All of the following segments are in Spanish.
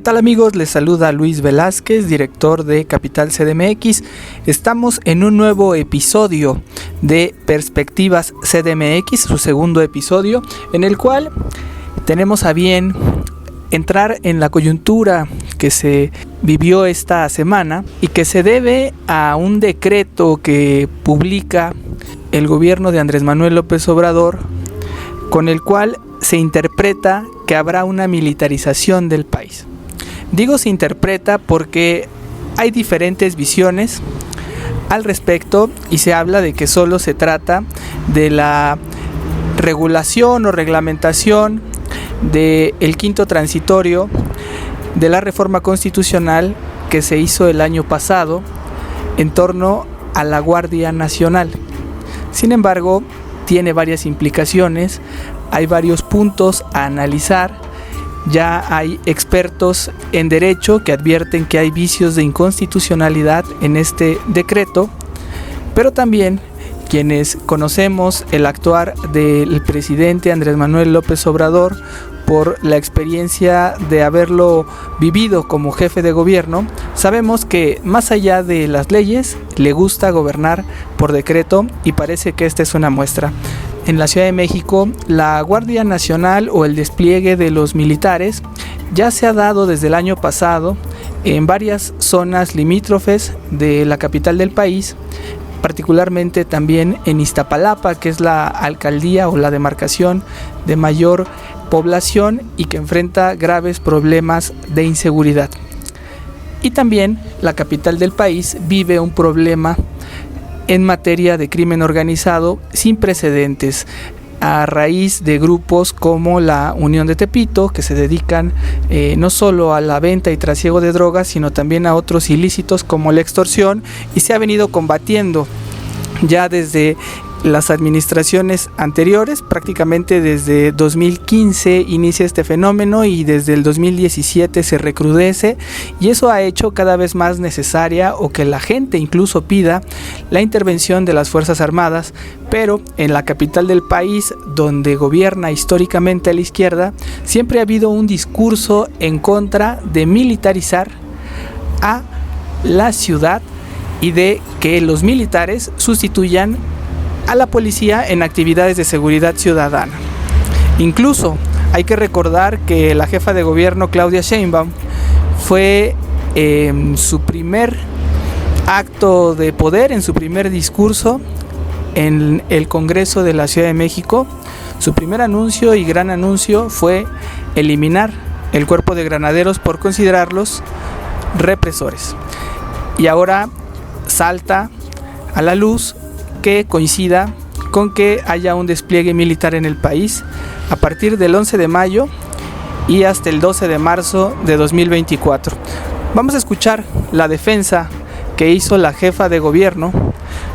tal amigos? Les saluda Luis Velázquez, director de Capital CDMX. Estamos en un nuevo episodio de Perspectivas CDMX, su segundo episodio, en el cual tenemos a bien entrar en la coyuntura que se vivió esta semana y que se debe a un decreto que publica el gobierno de Andrés Manuel López Obrador, con el cual se interpreta que habrá una militarización del país. Digo se interpreta porque hay diferentes visiones al respecto y se habla de que solo se trata de la regulación o reglamentación del quinto transitorio de la reforma constitucional que se hizo el año pasado en torno a la Guardia Nacional. Sin embargo, tiene varias implicaciones, hay varios puntos a analizar. Ya hay expertos en derecho que advierten que hay vicios de inconstitucionalidad en este decreto, pero también quienes conocemos el actuar del presidente Andrés Manuel López Obrador por la experiencia de haberlo vivido como jefe de gobierno, sabemos que más allá de las leyes le gusta gobernar por decreto y parece que esta es una muestra. En la Ciudad de México, la Guardia Nacional o el despliegue de los militares ya se ha dado desde el año pasado en varias zonas limítrofes de la capital del país, particularmente también en Iztapalapa, que es la alcaldía o la demarcación de mayor población y que enfrenta graves problemas de inseguridad. Y también la capital del país vive un problema en materia de crimen organizado sin precedentes, a raíz de grupos como la Unión de Tepito, que se dedican no solo a la venta y trasiego de drogas, sino también a otros ilícitos como la extorsión, y se ha venido combatiendo ya desde las administraciones anteriores. Prácticamente desde 2015 inicia este fenómeno y desde el 2017 se recrudece, y eso ha hecho cada vez más necesaria o que la gente incluso pida la intervención de las Fuerzas Armadas. Pero en la capital del país, donde gobierna históricamente a la izquierda, siempre ha habido un discurso en contra de militarizar a la ciudad y de que los militares sustituyan a la policía en actividades de seguridad ciudadana. Incluso hay que recordar que la jefa de gobierno Claudia Sheinbaum fue su primer acto de poder, en su primer discurso en el Congreso de la Ciudad de México. Su primer anuncio y gran anuncio fue eliminar el cuerpo de granaderos por considerarlos represores. Y ahora salta a la luz que coincida con que haya un despliegue militar en el país a partir del 11 de mayo y hasta el 12 de marzo de 2024. Vamos a escuchar la defensa que hizo la jefa de gobierno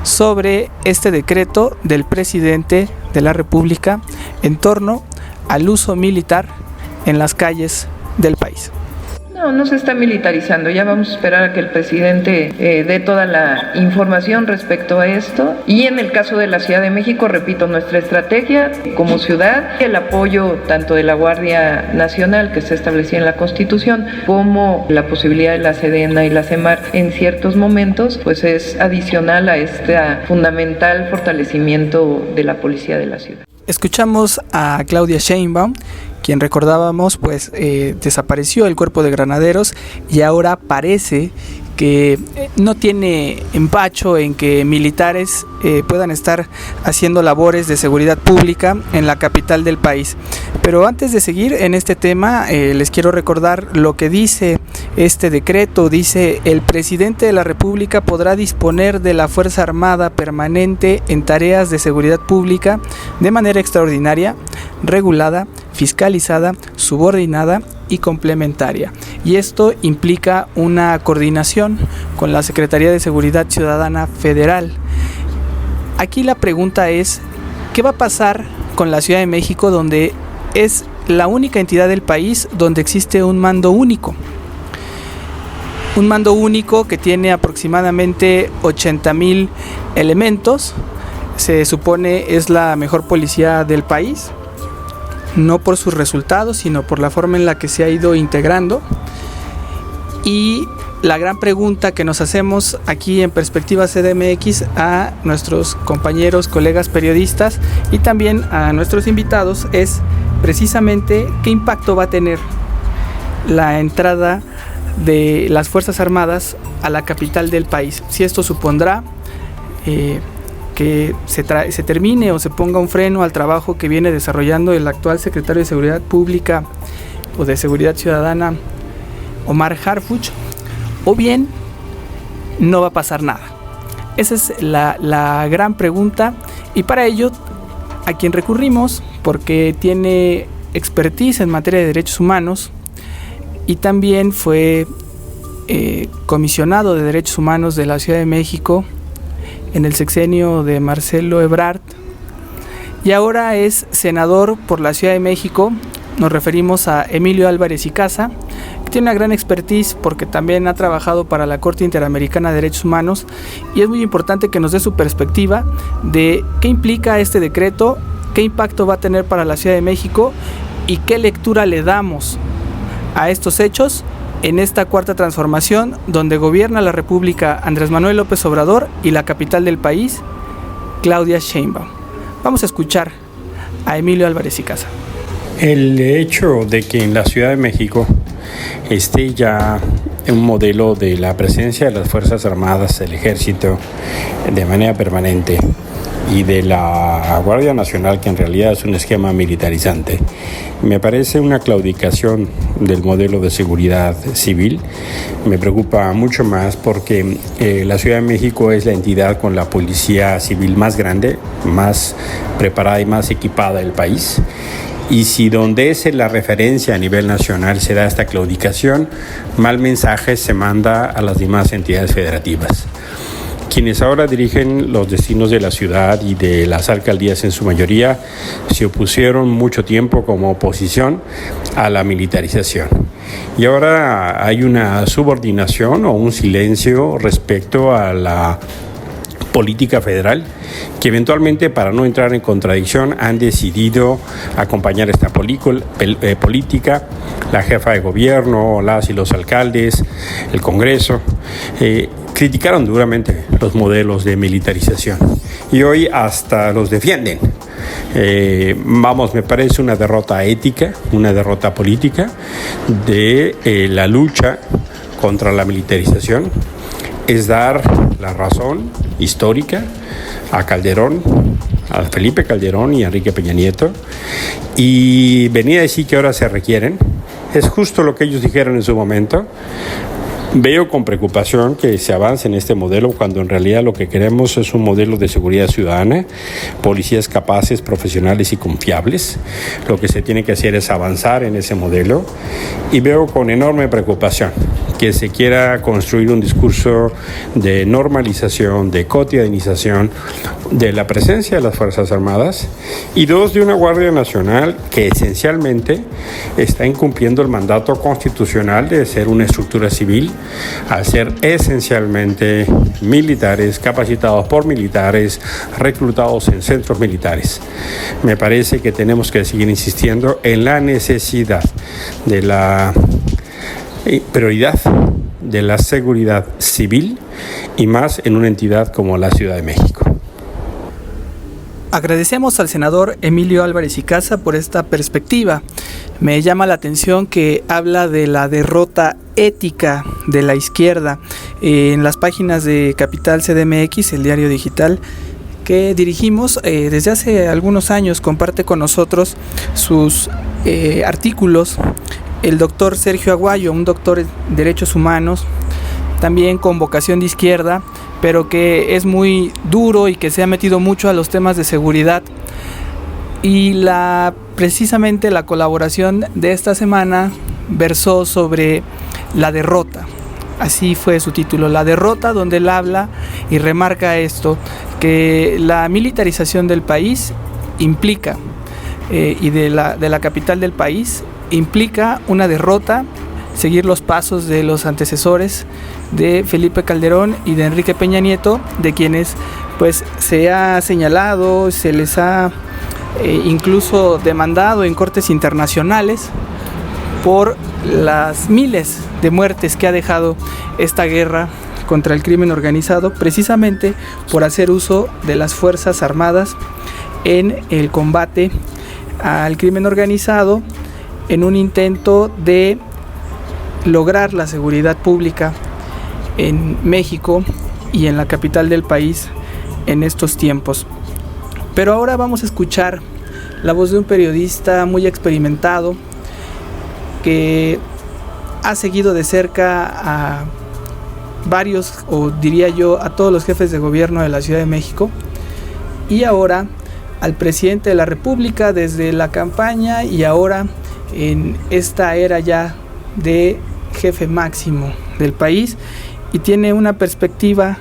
sobre este decreto del presidente de la República en torno al uso militar en las calles del país. No se está militarizando, ya vamos a esperar a que el presidente dé toda la información respecto a esto. Y en el caso de la Ciudad de México, repito, nuestra estrategia como ciudad, el apoyo tanto de la Guardia Nacional que está establecida en la Constitución, como la posibilidad de la Sedena y la Semar en ciertos momentos, pues es adicional a este fundamental fortalecimiento de la policía de la ciudad. Escuchamos a Claudia Sheinbaum, quien recordábamos pues desapareció el cuerpo de granaderos y ahora parece que no tiene empacho en que militares puedan estar haciendo labores de seguridad pública en la capital del país. Pero antes de seguir en este tema, les quiero recordar lo que dice este decreto. Dice: el presidente de la República podrá disponer de la Fuerza Armada permanente en tareas de seguridad pública de manera extraordinaria, regulada, fiscalizada, subordinada y complementaria. Y esto implica una coordinación con la Secretaría de Seguridad Ciudadana Federal. Aquí la pregunta es: ¿qué va a pasar con la Ciudad de México, donde es la única entidad del país donde existe un mando único? Un mando único que tiene aproximadamente 80,000 elementos. Se supone es la mejor policía del país, no por sus resultados, sino por la forma en la que se ha ido integrando. Y la gran pregunta que nos hacemos aquí en Perspectiva CDMX a nuestros compañeros, colegas periodistas y también a nuestros invitados es precisamente qué impacto va a tener la entrada de las Fuerzas Armadas a la capital del país. Si esto supondrá que se termine o se ponga un freno al trabajo que viene desarrollando el actual secretario de Seguridad Pública o de Seguridad Ciudadana, Omar Harfuch, o bien no va a pasar nada. Esa es la gran pregunta, y para ello a quien recurrimos, porque tiene expertise en materia de derechos humanos y también fue comisionado de derechos humanos de la Ciudad de México en el sexenio de Marcelo Ebrard, y ahora es senador por la Ciudad de México. Nos referimos a Emilio Álvarez y Casa, que tiene una gran expertise porque también ha trabajado para la Corte Interamericana de Derechos Humanos, y es muy importante que nos dé su perspectiva de qué implica este decreto, qué impacto va a tener para la Ciudad de México y qué lectura le damos a estos hechos en esta cuarta transformación donde gobierna la República Andrés Manuel López Obrador y la capital del país, Claudia Sheinbaum. Vamos a escuchar a Emilio Álvarez y Casa. El hecho de que en la Ciudad de México esté ya un modelo de la presencia de las Fuerzas Armadas, el Ejército, de manera permanente, y de la Guardia Nacional, que en realidad es un esquema militarizante, me parece una claudicación del modelo de seguridad civil. Me preocupa mucho más porque la Ciudad de México es la entidad con la policía civil más grande, más preparada y más equipada del país. Y si donde es la referencia a nivel nacional se da esta claudicación, mal mensaje se manda a las demás entidades federativas. Quienes ahora dirigen los destinos de la ciudad y de las alcaldías en su mayoría se opusieron mucho tiempo como oposición a la militarización. Y ahora hay una subordinación o un silencio respecto a la política federal, que eventualmente, para no entrar en contradicción, han decidido acompañar esta política, la jefa de gobierno, las y los alcaldes, el Congreso. Criticaron duramente los modelos de militarización y hoy hasta los defienden. Me parece una derrota ética, una derrota política de la lucha contra la militarización. Es dar la razón histórica a Calderón, a Felipe Calderón y a Enrique Peña Nieto, y venir a decir que ahora se requieren. Es justo lo que ellos dijeron en su momento. Veo con preocupación que se avance en este modelo cuando en realidad lo que queremos es un modelo de seguridad ciudadana, policías capaces, profesionales y confiables. Lo que se tiene que hacer es avanzar en ese modelo, y veo con enorme preocupación que se quiera construir un discurso de normalización, de cotidianización de la presencia de las Fuerzas Armadas, y dos, de una Guardia Nacional que esencialmente está incumpliendo el mandato constitucional de ser una estructura civil, al ser esencialmente militares, capacitados por militares, reclutados en centros militares. Me parece que tenemos que seguir insistiendo en la necesidad de la prioridad de la seguridad civil, y más en una entidad como la Ciudad de México. Agradecemos al senador Emilio Álvarez y Casa por esta perspectiva. Me llama la atención que habla de la derrota ética de la izquierda. En las páginas de Capital CDMX, el diario digital que dirigimos desde hace algunos años, comparte con nosotros sus artículos el doctor Sergio Aguayo, un doctor en derechos humanos, también con vocación de izquierda, pero que es muy duro y que se ha metido mucho a los temas de seguridad. Y precisamente la colaboración de esta semana versó sobre la derrota. Así fue su título, La derrota, donde él habla y remarca esto, que la militarización del país implica, y de la capital del país, implica una derrota, seguir los pasos de los antecesores de Felipe Calderón y de Enrique Peña Nieto, de quienes pues se ha señalado, se les ha incluso demandado en cortes internacionales por las miles de muertes que ha dejado esta guerra contra el crimen organizado, precisamente por hacer uso de las Fuerzas Armadas en el combate al crimen organizado, en un intento de lograr la seguridad pública en México y en la capital del país en estos tiempos. Pero ahora vamos a escuchar la voz de un periodista muy experimentado que ha seguido de cerca a varios, o diría yo, a todos los jefes de gobierno de la Ciudad de México, y ahora al presidente de la República desde la campaña y ahora en esta era ya de jefe máximo del país, y tiene una perspectiva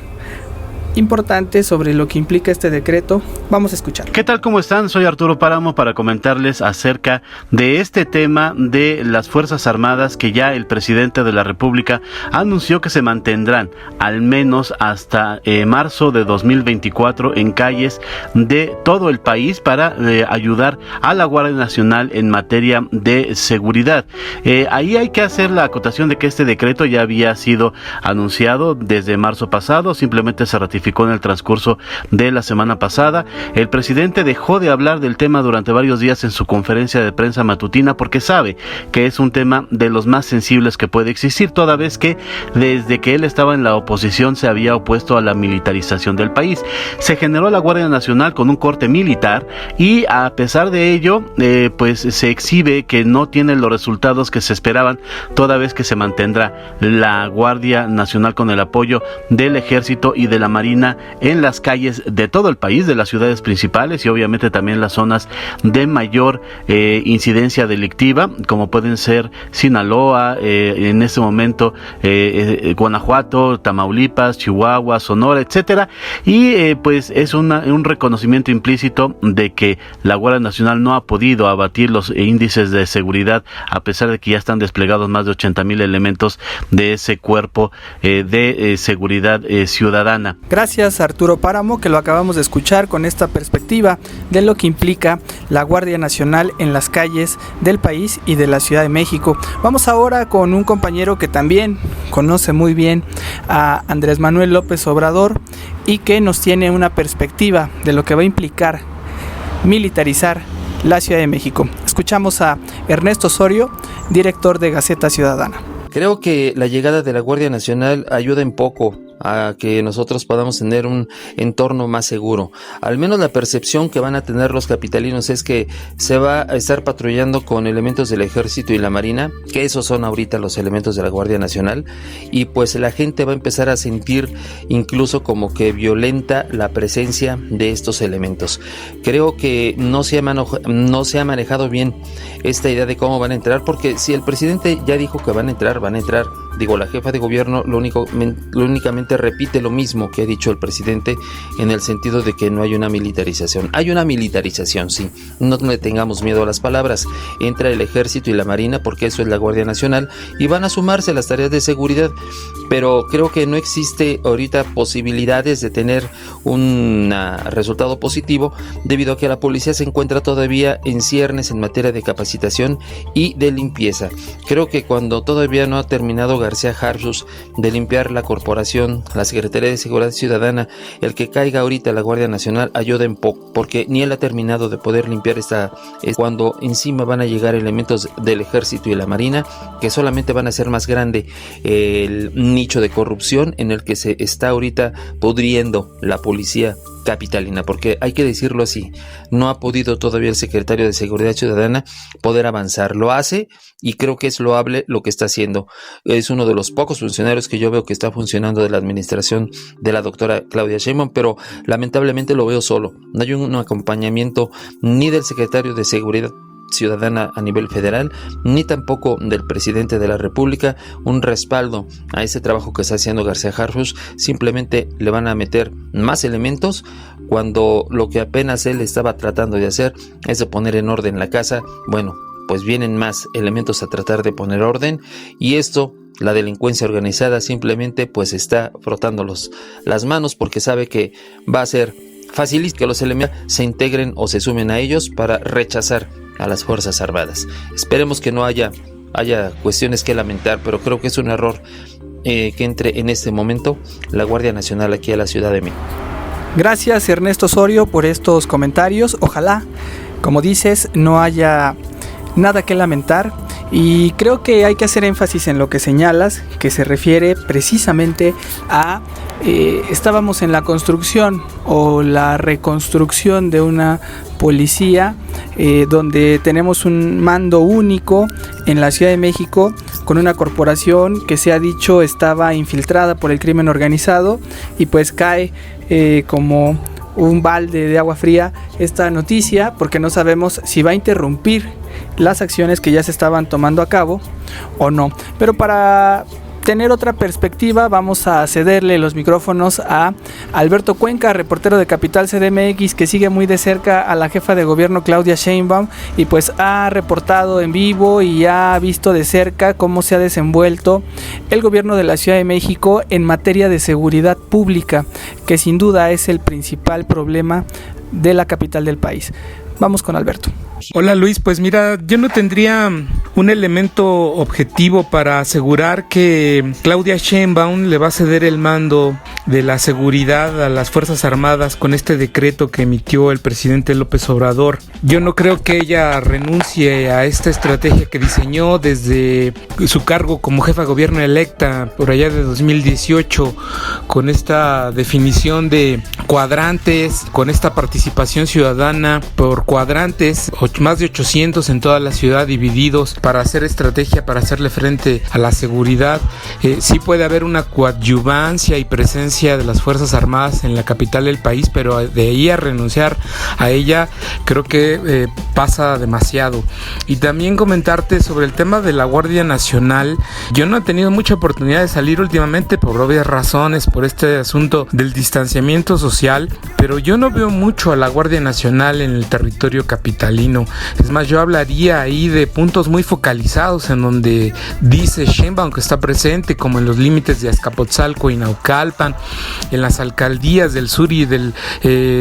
importante sobre lo que implica este decreto. Vamos a escuchar. ¿Qué tal? ¿Cómo están? Soy Arturo Páramo para comentarles acerca de este tema de las Fuerzas Armadas que ya el presidente de la República anunció que se mantendrán al menos hasta marzo de 2024 en calles de todo el país para ayudar a la Guardia Nacional en materia de seguridad. Ahí hay que hacer la acotación de que este decreto ya había sido anunciado desde marzo pasado, simplemente se ratificó en el transcurso de la semana pasada. El presidente dejó de hablar del tema durante varios días en su conferencia de prensa matutina porque sabe que es un tema de los más sensibles que puede existir, toda vez que desde que él estaba en la oposición se había opuesto a la militarización del país. Se generó la Guardia Nacional con un corte militar y a pesar de ello pues se exhibe que no tiene los resultados que se esperaban, toda vez que se mantendrá la Guardia Nacional con el apoyo del Ejército y de la Marina en las calles de todo el país, de las ciudades principales y obviamente también las zonas de mayor incidencia delictiva, como pueden ser Sinaloa, en este momento Guanajuato, Tamaulipas, Chihuahua, Sonora, etcétera. Y pues es un reconocimiento implícito de que la Guardia Nacional no ha podido abatir los índices de seguridad, a pesar de que ya están desplegados más de 80,000 elementos de ese cuerpo de seguridad ciudadana. Gracias, Arturo Páramo, que lo acabamos de escuchar con esta perspectiva de lo que implica la Guardia Nacional en las calles del país y de la Ciudad de México. Vamos ahora con un compañero que también conoce muy bien a Andrés Manuel López Obrador y que nos tiene una perspectiva de lo que va a implicar militarizar la Ciudad de México. Escuchamos a Ernesto Osorio, director de Gaceta Ciudadana. Creo que la llegada de la Guardia Nacional ayuda en poco a que nosotros podamos tener un entorno más seguro. Al menos la percepción que van a tener los capitalinos es que se va a estar patrullando con elementos del Ejército y la Marina, que esos son ahorita los elementos de la Guardia Nacional, y pues la gente va a empezar a sentir incluso como que violenta la presencia de estos elementos. Creo que no se ha manejado bien esta idea de cómo van a entrar, porque si el presidente ya dijo que van a entrar, digo, la jefa de gobierno únicamente repite lo mismo que ha dicho el presidente, en el sentido de que no hay una militarización. Hay una militarización, sí, no le tengamos miedo a las palabras. Entra el Ejército y la Marina, porque eso es la Guardia Nacional, y van a sumarse a las tareas de seguridad, pero creo que no existe ahorita posibilidades de tener un resultado positivo, debido a que la policía se encuentra todavía en ciernes en materia de capacitación y de limpieza. Creo que cuando todavía no ha terminado García Harfuch de limpiar la corporación, la Secretaría de Seguridad Ciudadana, el que caiga ahorita la Guardia Nacional ayuda en poco, porque ni él ha terminado de poder limpiar cuando encima van a llegar elementos del Ejército y la Marina, que solamente van a hacer más grande el nicho de corrupción en el que se está ahorita pudriendo la policía capitalina, porque hay que decirlo así, no ha podido todavía el secretario de Seguridad Ciudadana poder avanzar. Lo hace y creo que es loable lo que está haciendo. Es uno de los pocos funcionarios que yo veo que está funcionando de la administración de la doctora Claudia Sheinbaum, pero lamentablemente lo veo solo. No hay un acompañamiento ni del secretario de Seguridad Ciudadana a nivel federal, ni tampoco del presidente de la República, un respaldo a ese trabajo que está haciendo García Harfuch. Simplemente le van a meter más elementos cuando lo que apenas él estaba tratando de hacer es de poner en orden la casa. Bueno, pues vienen más elementos a tratar de poner orden, y esto, la delincuencia organizada simplemente pues está frotando las manos, porque sabe que va a ser fácil que los elementos se integren o se sumen a ellos para rechazar a las Fuerzas Armadas. Esperemos que no haya haya cuestiones que lamentar, pero creo que es un error que entre en este momento la Guardia Nacional aquí a la Ciudad de México. Gracias, Ernesto Osorio, por estos comentarios. Ojalá, como dices, no haya nada que lamentar, y creo que hay que hacer énfasis en lo que señalas, que se refiere precisamente a estábamos en la construcción o la reconstrucción de una policía donde tenemos un mando único en la Ciudad de México, con una corporación que se ha dicho estaba infiltrada por el crimen organizado, y pues cae como un balde de agua fría esta noticia, porque no sabemos si va a interrumpir las acciones que ya se estaban tomando a cabo o no. Pero para tener otra perspectiva, vamos a cederle los micrófonos a Alberto Cuenca, reportero de Capital CDMX, que sigue muy de cerca a la jefa de gobierno Claudia Sheinbaum, y pues ha reportado en vivo y ha visto de cerca cómo se ha desenvuelto el gobierno de la Ciudad de México en materia de seguridad pública, que sin duda es el principal problema de la capital del país. Vamos con Alberto. Hola Luis, pues mira, yo no tendría un elemento objetivo para asegurar que Claudia Sheinbaum le va a ceder el mando de la seguridad a las Fuerzas Armadas con este decreto que emitió el presidente López Obrador. Yo no creo que ella renuncie a esta estrategia que diseñó desde su cargo como jefa de gobierno electa por allá de 2018, con esta definición de cuadrantes, con esta participación ciudadana por cuadrantes, más de 800 en toda la ciudad divididos para hacer estrategia, para hacerle frente a la seguridad. Sí puede haber una coadyuvancia y presencia de las Fuerzas Armadas en la capital del país, pero de ahí a renunciar a ella creo que pasa demasiado. Y también comentarte sobre el tema de la Guardia Nacional. Yo no he tenido mucha oportunidad de salir últimamente por obvias razones, por este asunto del distanciamiento social, pero yo no veo mucho a la Guardia Nacional en el territorio capitalino. Es más, yo hablaría ahí de puntos muy focalizados en donde dice Sheinbaum que está presente, como en los límites de Azcapotzalco y Naucalpan, en las alcaldías del sur y del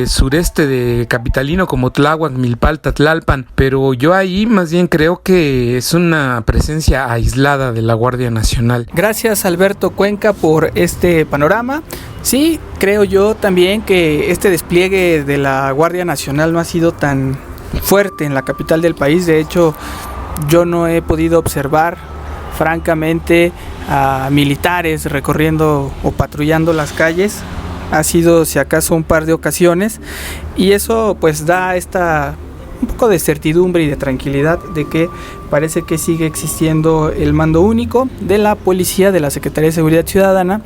sureste de capitalino como Tláhuac, Milpalta, Tlalpan, pero yo ahí más bien creo que es una presencia aislada de la Guardia Nacional. Gracias, Alberto Cuenca, por este panorama. Sí, creo yo también que este despliegue de la Guardia Nacional no ha sido tan fuerte en la capital del país. De hecho, yo no he podido observar francamente a militares recorriendo o patrullando las calles. Ha sido si acaso un par de ocasiones, y eso pues da un poco de certidumbre y de tranquilidad de que parece que sigue existiendo el mando único de la policía, de la Secretaría de Seguridad Ciudadana,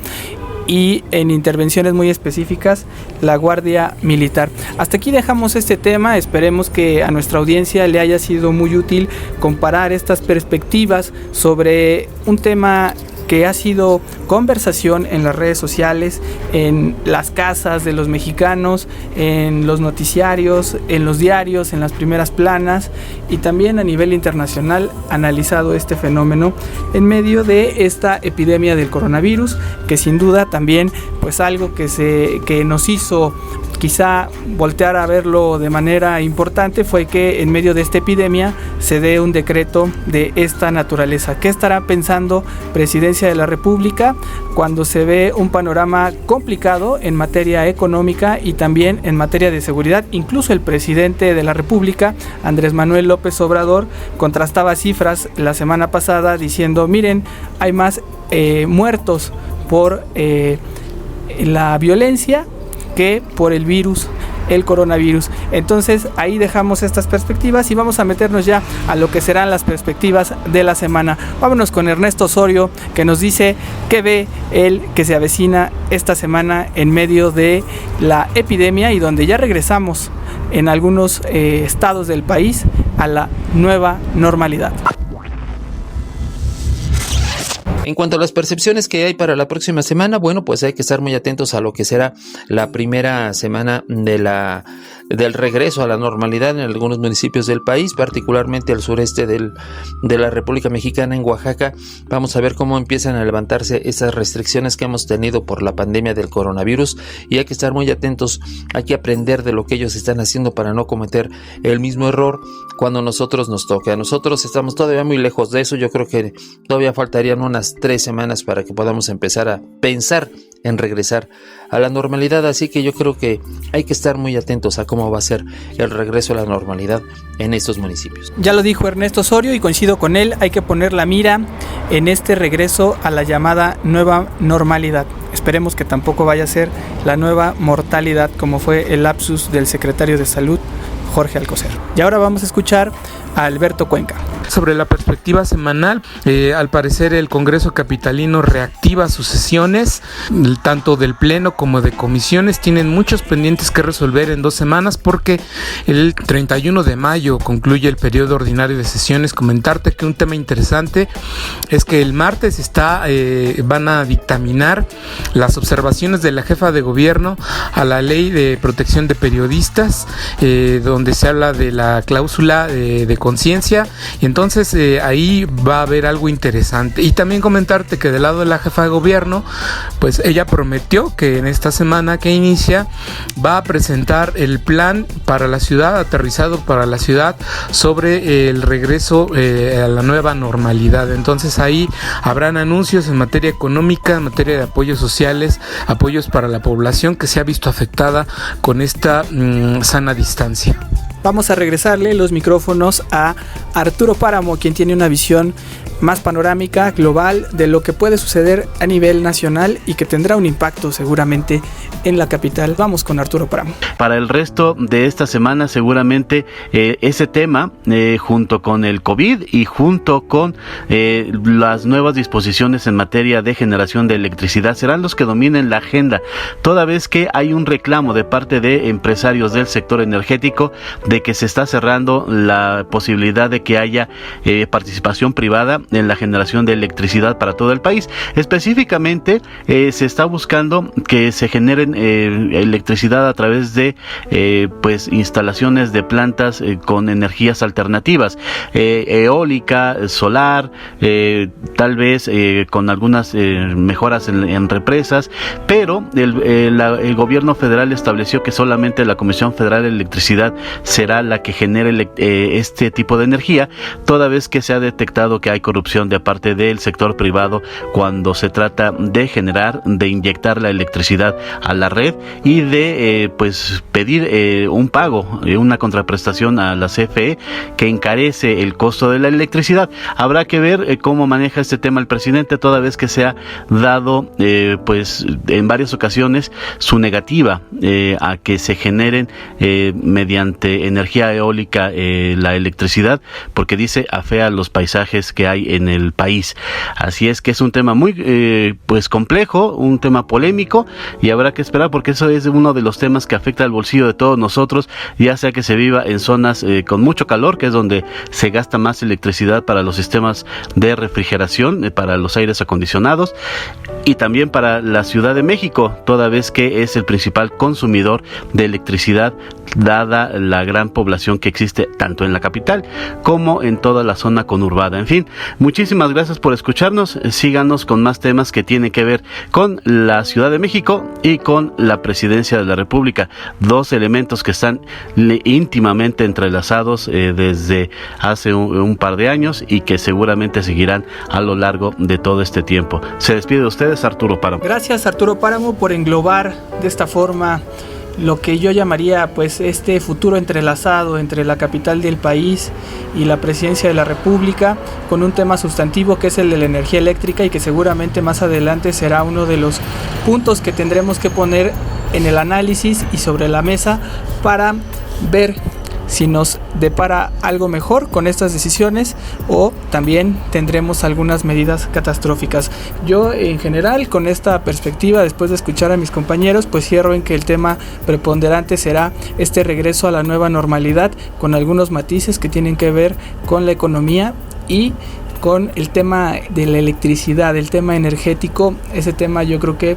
y en intervenciones muy específicas la Guardia Militar. Hasta aquí dejamos este tema. Esperemos que a nuestra audiencia le haya sido muy útil comparar estas perspectivas sobre un tema que ha sido conversación en las redes sociales, en las casas de los mexicanos, en los noticiarios, en los diarios, en las primeras planas, y también a nivel internacional analizado este fenómeno en medio de esta epidemia del coronavirus, que sin duda también pues algo que nos hizo quizá voltear a verlo de manera importante fue que en medio de esta epidemia se dé un decreto de esta naturaleza. ¿Qué estará pensando Presidencia de la República cuando se ve un panorama complicado en materia económica y también en materia de seguridad? Incluso el presidente de la República, Andrés Manuel López Obrador, contrastaba cifras la semana pasada diciendo: miren, hay más muertos por la violencia que por el virus, el coronavirus. Entonces ahí dejamos estas perspectivas y vamos a meternos ya a lo que serán las perspectivas de la semana. Vámonos con Ernesto Osorio, que nos dice qué ve él que se avecina esta semana en medio de la epidemia y donde ya regresamos en algunos estados del país a la nueva normalidad. En cuanto a las percepciones que hay para la próxima semana, bueno, pues hay que estar muy atentos a lo que será la primera semana de del regreso a la normalidad en algunos municipios del país, particularmente al sureste de la República Mexicana, en Oaxaca. Vamos a ver cómo empiezan a levantarse esas restricciones que hemos tenido por la pandemia del coronavirus, y hay que estar muy atentos, hay que aprender de lo que ellos están haciendo para no cometer el mismo error cuando a nosotros nos toque. A nosotros estamos todavía muy lejos de eso. Yo creo que todavía faltarían unas 3 semanas para que podamos empezar a pensar en regresar a la normalidad, así que yo creo que hay que estar muy atentos a cómo va a ser el regreso a la normalidad en estos municipios. Ya lo dijo Ernesto Osorio y coincido con él, hay que poner la mira en este regreso a la llamada nueva normalidad. Esperemos que tampoco vaya a ser la nueva mortalidad, como fue el lapsus del secretario de Salud, Jorge Alcocer. Y ahora vamos a escuchar a Alberto Cuenca. Sobre la perspectiva semanal, al parecer el Congreso capitalino reactiva sus sesiones, tanto del Pleno como de comisiones. Tienen muchos pendientes que resolver en 2 semanas, porque el 31 de mayo concluye el periodo ordinario de sesiones. Comentarte que un tema interesante es que el martes van a dictaminar las observaciones de la jefa de gobierno a la ley de protección de periodistas, donde se habla de la cláusula de conciencia, y entonces ahí va a haber algo interesante. Y también comentarte que del lado de la jefa de gobierno, pues ella prometió que en esta semana que inicia va a presentar el plan para la ciudad, aterrizado para la ciudad, sobre el regreso a la nueva normalidad. Entonces ahí habrán anuncios en materia económica, en materia de apoyos sociales, apoyos para la población que se ha visto afectada con esta sana distancia. Vamos a regresarle los micrófonos a Arturo Páramo, quien tiene una visión más panorámica, global, de lo que puede suceder a nivel nacional y que tendrá un impacto seguramente en la capital. Vamos con Arturo Páramo. Para el resto de esta semana, seguramente ese tema, junto con el COVID y junto con las nuevas disposiciones en materia de generación de electricidad, serán los que dominen la agenda, toda vez que hay un reclamo de parte de empresarios del sector energético de que se está cerrando la posibilidad de que haya participación privada en la generación de electricidad para todo el país. Específicamente se está buscando que se generen electricidad a través de pues instalaciones de plantas con energías alternativas, eólica, solar, tal vez con algunas mejoras en represas, pero el gobierno federal estableció que solamente la Comisión Federal de Electricidad será la que genere este tipo de energía, toda vez que se ha detectado que hay corrupción de parte del sector privado cuando se trata de generar, de inyectar la electricidad a la red y de pues pedir un pago, una contraprestación a la CFE que encarece el costo de la electricidad. Habrá que ver cómo maneja este tema el presidente, toda vez que se ha dado pues en varias ocasiones su negativa a que se generen mediante energía eólica la electricidad, porque dice afea los paisajes que hay en el país. Así es que es un tema muy pues complejo, un tema polémico, y habrá que esperar, porque eso es uno de los temas que afecta al bolsillo de todos nosotros, ya sea que se viva en zonas con mucho calor, que es donde se gasta más electricidad para los sistemas de refrigeración, para los aires acondicionados, y también para la Ciudad de México, toda vez que es el principal consumidor de electricidad, dada la gran población que existe tanto en la capital como en toda la zona conurbada. En fin, muchísimas gracias por escucharnos. Síganos con más temas que tienen que ver con la Ciudad de México y con la Presidencia de la República, 2 elementos que están íntimamente entrelazados desde hace un par de años y que seguramente seguirán a lo largo de todo este tiempo. Se despide de ustedes Arturo Páramo. Gracias Arturo Páramo por englobar de esta forma lo que yo llamaría pues este futuro entrelazado entre la capital del país y la Presidencia de la República, con un tema sustantivo que es el de la energía eléctrica, y que seguramente más adelante será uno de los puntos que tendremos que poner en el análisis y sobre la mesa para ver si nos depara algo mejor con estas decisiones o también tendremos algunas medidas catastróficas. Yo en general, con esta perspectiva, después de escuchar a mis compañeros, pues cierro en que el tema preponderante será este regreso a la nueva normalidad, con algunos matices que tienen que ver con la economía y con el tema de la electricidad, el tema energético. Ese tema yo creo que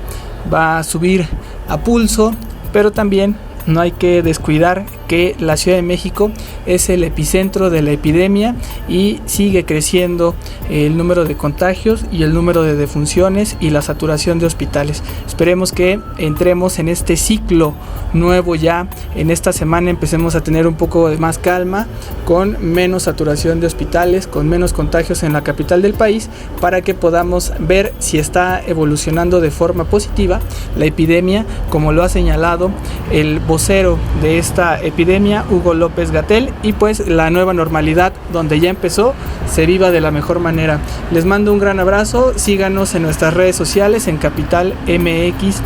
va a subir a pulso, pero también no hay que descuidar que la Ciudad de México es el epicentro de la epidemia y sigue creciendo el número de contagios y el número de defunciones y la saturación de hospitales. Esperemos que entremos en este ciclo nuevo ya. En esta semana empecemos a tener un poco de más calma, con menos saturación de hospitales, con menos contagios en la capital del país, para que podamos ver si está evolucionando de forma positiva la epidemia, como lo ha señalado el vocero de esta epidemia, Hugo López-Gatell, y pues la nueva normalidad, donde ya empezó, se viva de la mejor manera. Les mando un gran abrazo, síganos en nuestras redes sociales, en Capital MX-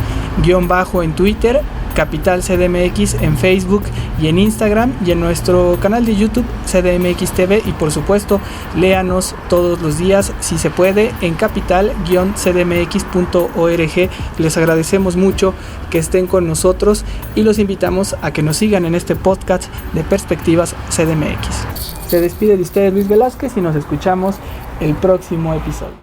en Twitter, Capital CDMX en Facebook y en Instagram, y en nuestro canal de YouTube CDMX TV, y por supuesto léanos todos los días si se puede en capital-cdmx.org. Les agradecemos mucho que estén con nosotros y los invitamos a que nos sigan en este podcast de Perspectivas CDMX. Se despide de ustedes Luis Velázquez y nos escuchamos el próximo episodio.